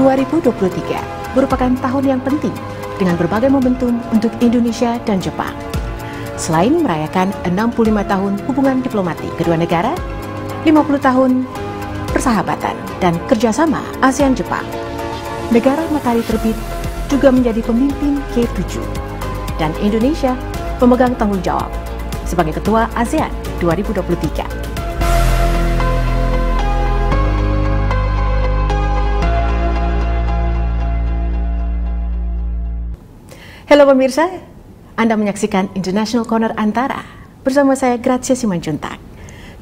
2023 merupakan tahun yang penting dengan berbagai momentum untuk Indonesia dan Jepang. Selain merayakan 65 tahun hubungan diplomatik kedua negara, 50 tahun persahabatan dan kerjasama ASEAN-Jepang, negara matahari terbit juga menjadi pemimpin G7 dan Indonesia memegang tanggung jawab sebagai Ketua ASEAN 2023. Halo pemirsa, Anda menyaksikan International Corner ANTARA bersama saya Gracia Simanjuntak.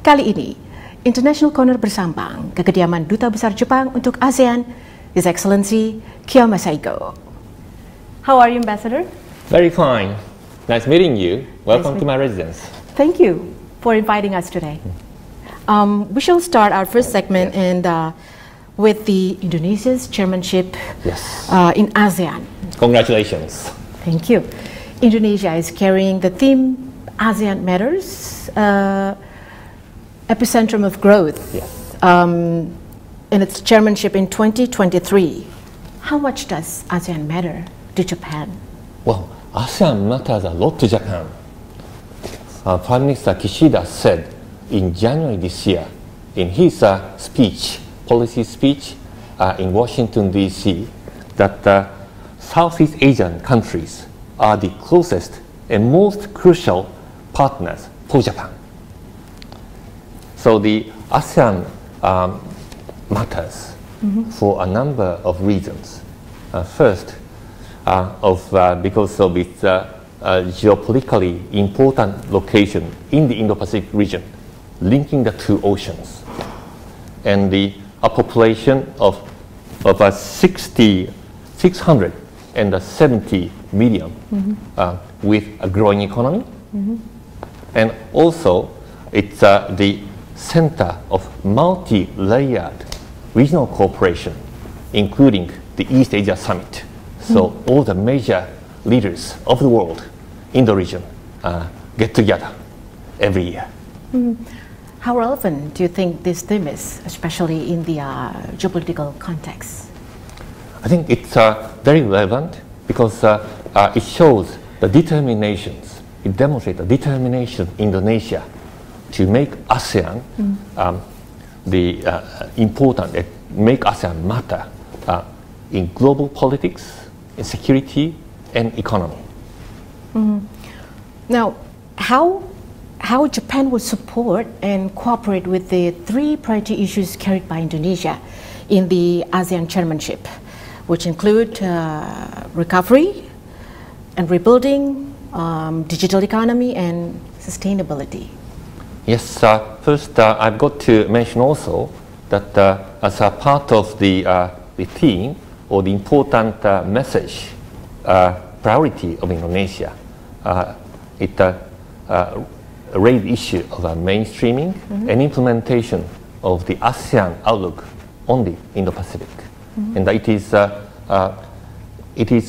Kali ini, International Corner bersambang ke kediaman Duta Besar Jepang untuk ASEAN, His Excellency Kiya Masahiko. How are you, Ambassador? Very fine. Nice meeting you. Welcome to my residence. Thank you for inviting us today. We shall start our first segment with the Indonesia's chairmanship in ASEAN. Congratulations. Thank you. Indonesia is carrying the theme ASEAN Matters, epicentrum of growth, in its chairmanship in 2023. How much does ASEAN matter to Japan? Well, ASEAN matters a lot to Japan. Prime Minister Kishida said in January this year in his policy speech in Washington, D.C., that Southeast Asian countries are the closest and most crucial partners for Japan. So the ASEAN matters for a number of reasons. First, because of its geopolitically important location in the Indo-Pacific region, linking the two oceans, and a population of 670 million with a growing economy, and also it's the center of multi-layered regional cooperation, including the East Asia Summit. So all the major leaders of the world in the region get together every year. How relevant do you think this theme is, especially in the geopolitical context? I think it's very relevant because it shows the determinations, it demonstrates the determination of Indonesia to make ASEAN important, make ASEAN matter in global politics, in security and economy. Now, how Japan will support and cooperate with the three priority issues carried by Indonesia in the ASEAN chairmanship, which include recovery and rebuilding, digital economy and sustainability. Yes, first I've got to mention also that as a part of the theme or the important message, priority of Indonesia, it raised the issue of mainstreaming and implementation of the ASEAN outlook on the Indo-Pacific. And it is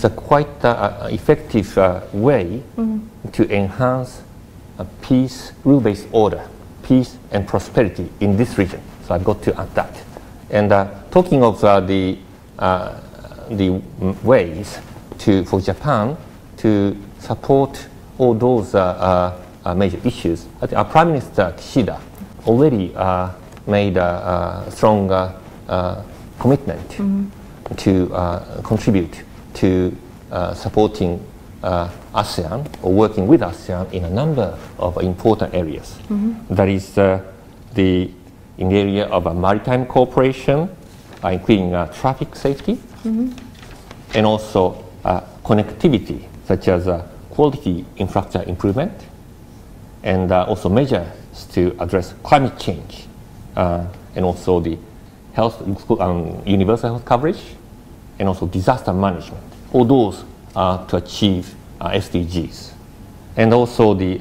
a quite effective way to enhance peace, rule-based order, peace and prosperity in this region. So I've got to add that. And talking of the ways for Japan to support all those major issues, I think our Prime Minister Kishida already made a strong commitment to contribute to supporting ASEAN or working with ASEAN in a number of important areas. That is in the area of maritime cooperation, including traffic safety, and also connectivity, such as quality infrastructure improvement, and also measures to address climate change, and also the health, universal health coverage, and also disaster management. All those to achieve SDGs, and also the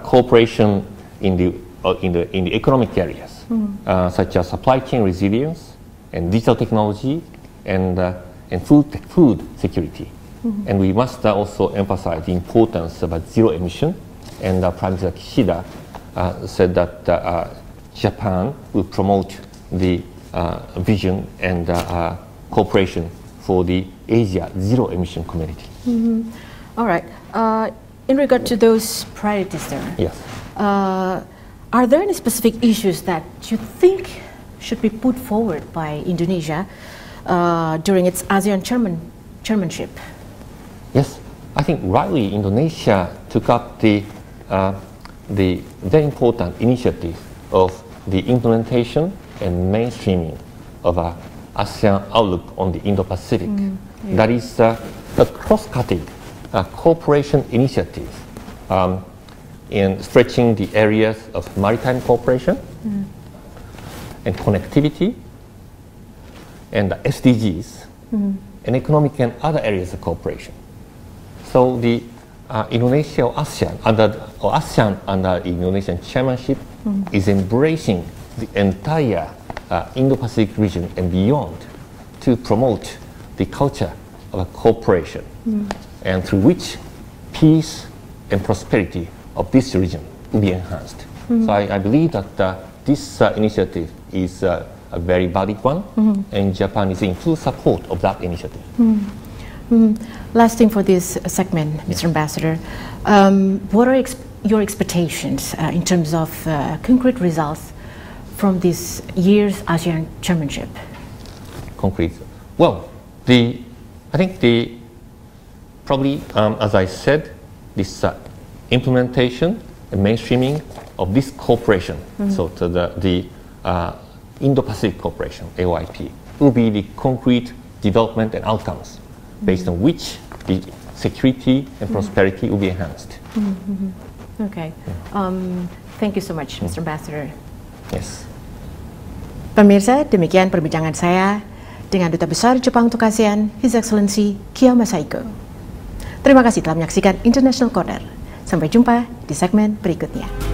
cooperation in the economic areas, such as supply chain resilience and digital technology and food security. And we must also emphasize the importance of zero emission. And Prime Minister Kishida said that Japan will promote the vision and cooperation for the Asia zero emission community. All right. In regard to those priorities there, Yes. Are there any specific issues that you think should be put forward by Indonesia during its ASEAN chairmanship? Yes, I think rightly Indonesia took up the very important initiative of the implementation and mainstreaming of a ASEAN outlook on the Indo-Pacific. That is a cross-cutting cooperation initiative in stretching the areas of maritime cooperation and connectivity and the SDGs and economic and other areas of cooperation. So the Indonesia or ASEAN under Indonesian chairmanship is embracing the entire Indo-Pacific region and beyond to promote the culture of cooperation and through which peace and prosperity of this region will be enhanced. So I believe that this initiative is a very valid one, and Japan is in full support of that initiative. Last thing for this segment, Mr. Ambassador, what are your expectations in terms of concrete results from this year's ASEAN chairmanship? Concrete. Well, I think probably, as I said, this implementation and mainstreaming of this cooperation, so to the Indo-Pacific Cooperation, AOIP, will be the concrete development and outcomes based on which the security and prosperity will be enhanced. Okay. Thank you so much, Mr. Ambassador. Yes. Pemirsa, demikian perbincangan saya dengan Duta Besar Jepang untuk ASEAN, His Excellency Kiya Masahiko. Terima kasih telah menyaksikan International Corner. Sampai jumpa di segmen berikutnya.